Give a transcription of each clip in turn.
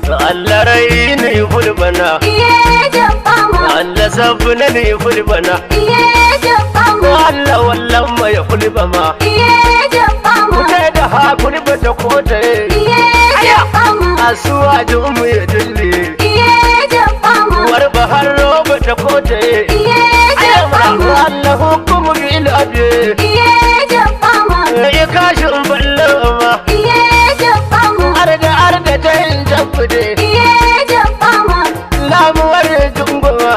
Allah rai ne fulbana, Allah sabbuna ne fulbana, Allah wallan mai fulbama, kuta da ha fulba ta kota asuwa jumu ya dille, warba har roba ta kota Allah hukumu bil adl, ya kashin ballama, arda ta yin jamfude, lamuwar junguma,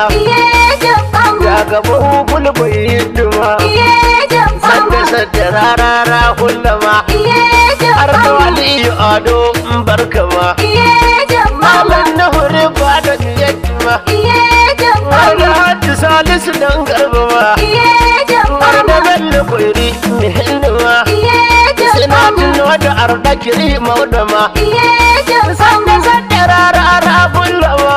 ya gaba hukul bai duma, sadda rarara hulama, arda waliyu ado barkama, malan na huri ba da niyyatuma, arda hajji salisu dan garbama, arda bello kwairi mihinduma, sinatin wata arda kiri maudama, sadda rarara hulama,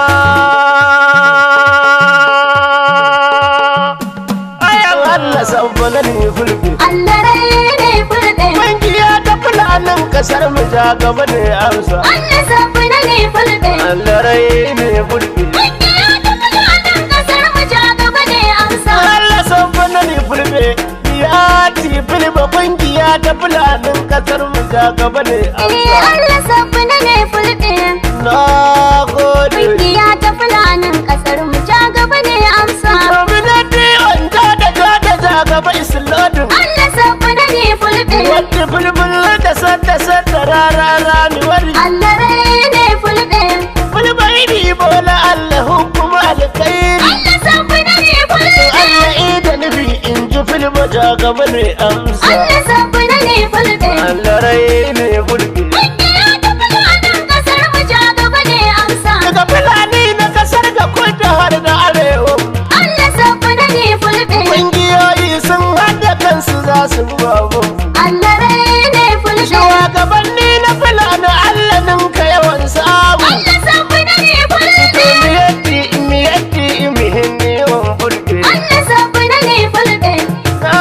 ayan Allah sabbana ne fulbe, Allah rai ne fulbe, kungiya ta fulanin kasar mu ja gaba ne amsa, Allah sabbana ne fulbe, Allah rai ne fulbe, kungiya ta fulanin kasar mu ja gaba ne amsa, Allah sabbana ne fulbe, ya ci fulbe kungiya ta fulanin kasar mu ja gaba ne amsa, Allah sabbana ne fulbe, na gode. kungiya ta fulanin kasar mu ja gaba ne amsa, Gwamnati wanda da ja gaba islodin, Allah sabbana ne fulbe, wadda bulbul da sadda rarara ni wari, Allah rai ne fulbe, bulbai bi bola Allah hukuma alkhairi, Allah sabbana ne fulbe, Allah ida nufi in ji filma ja gaba ne amsa, Allah sabbana ne fulbe, Allah rai ne fulbe, kungiya ta fulanin kasar mu ja gaba ne amsa, daga fulani na kasar ga kudu har da arewa, Allah sabbana ne fulbe, kungiyoyi sun haɗa kansu za su babu, Allah rai ne fulbe, shugabanni na fulani Allah ninka yawan samu, Allah sabbana ne fulbe, miyatti mihinni yawan fulbe, Allah sabbana ne fulbe, na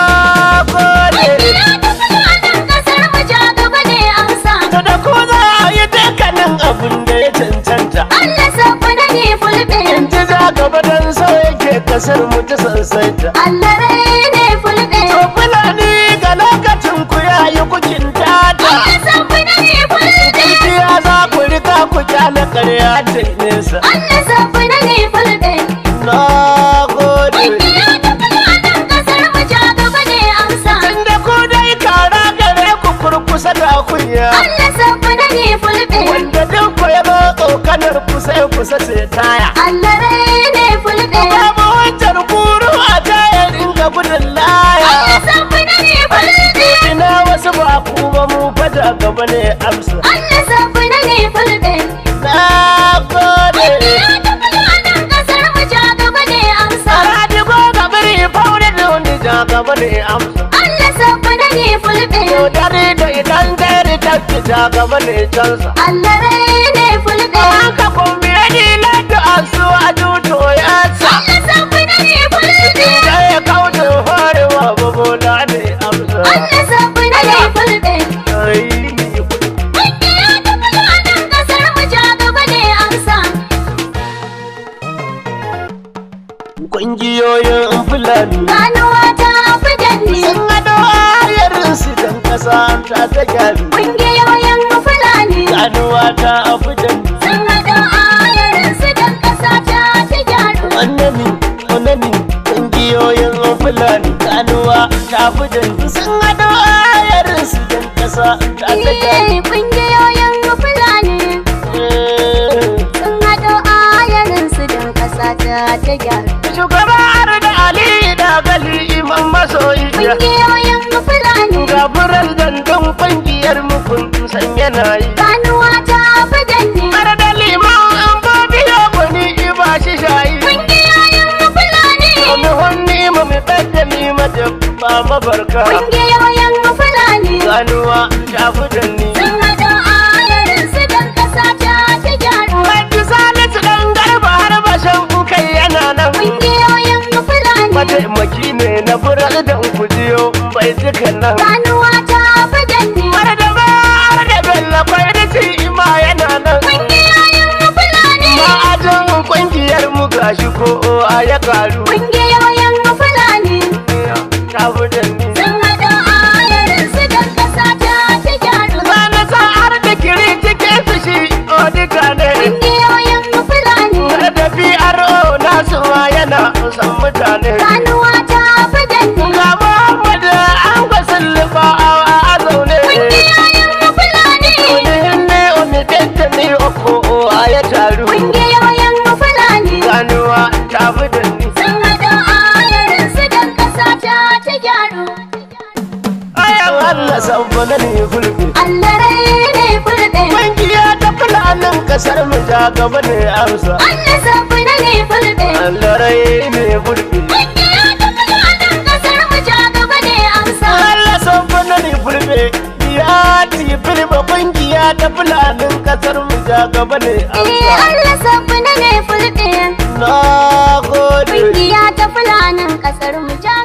gode. kungiya ta fulanin kasar mu ja gaba ne amsa, To da ko za a yi dukkanin abin da ya cancanta, Allah sabbana ne fulbe, in ji za gaba don so yake kasar mu ta sansaita. Allah rai ne fulbe, To fulani ga lokacin ku ya yi kukin tata, Allah sabbana ne fulbe, ya za ku rika ku kyale karya ta nesa. Allah sabbana ne fulbe, Na gode. kungiya ta fulanin kasar mu ja gaba ne amsa, Tunda ku dai kara gare ku kurkusa da kunya, Allah sabbana ne fulbe, wanda duk ku ya ba tsokanar kusa ya kusa ce taya. Allah rai ne fulbe, Babu wancan guru a tayar inga gudun laya. Allah sabbana ne fulbe, Ina wasu ba kuma mu fada gaba ne amsa. Allah sabbana ne fulbe, Na gode. kungiya ta fulanin kasar mu ja gaba ne amsa, Saradi ko gabiri faune da wani ja gaba ne amsa. Allah sabbana ne fulbe, Ko dare da idan dare tafi ja gaba ne cansa. Allah rai ne fulbe, Haka kumbi ya dila da asu a juto ya sa. Allah sabbana ne fulbe, Da ya kauce farewa babola ne amsa. Allah sabbana ne fulbe, Ai, kungiya ta fulanin kasar mu ja gaba ne amsa, kungiyoyin fulani ganuwa ta fudanni, sun hado ayarinsu don kasa ta ta gyari. kungiyoyin fulani, Ganuwa ta abudan sun haɗo ayarinsu don ƙasa ta gyaru, onani kungiyoyin fulani. Ganuwa ta abudan sun hado ayarinsu don kasa ta ta gyari. kungiyoyin fulani, sun haɗo ayarinsu don ƙasa ta gyaru, Shugaba da Ali da Gali Imam Masoyi kungiyoyin fulani, gaburan dandun kungiyar mukun san yana yi. ganuwa ta fudanni, Har da liman an gobi ya gwani iba shi shayi. kungiyoyin fulani, Wani hannu ma mai ɓadda mi mata ba mabarka. kungiyoyin fulani, Ganuwa ta fi danni. sun haɗo ayarinsu don ƙasa ta gyaru, Hajji Salisu ɗan garba har bashan kai yana nan. kungiyoyin fulani, Mataimaki ne na furar da kujiyo bai duka nan. ganuwa ta fudanni, Har da ba har da Allah sabbana ne fulbe Allah rai ne fulbe. kungiya ta fulanin kasar mu ja gaba ne amsa Allah sabbana ne fulbe. Allah rai ne fulbe Kungiya ta fulanin kasar mu ja gaba ne amsa. Allah sabbana ne fulbe ya ti fulbe kungiya ta fulanin kasar mu ja gaba ne amsa Allah sabbana ne fulbe. na gode Kungiya ta fulanin kasar mu ja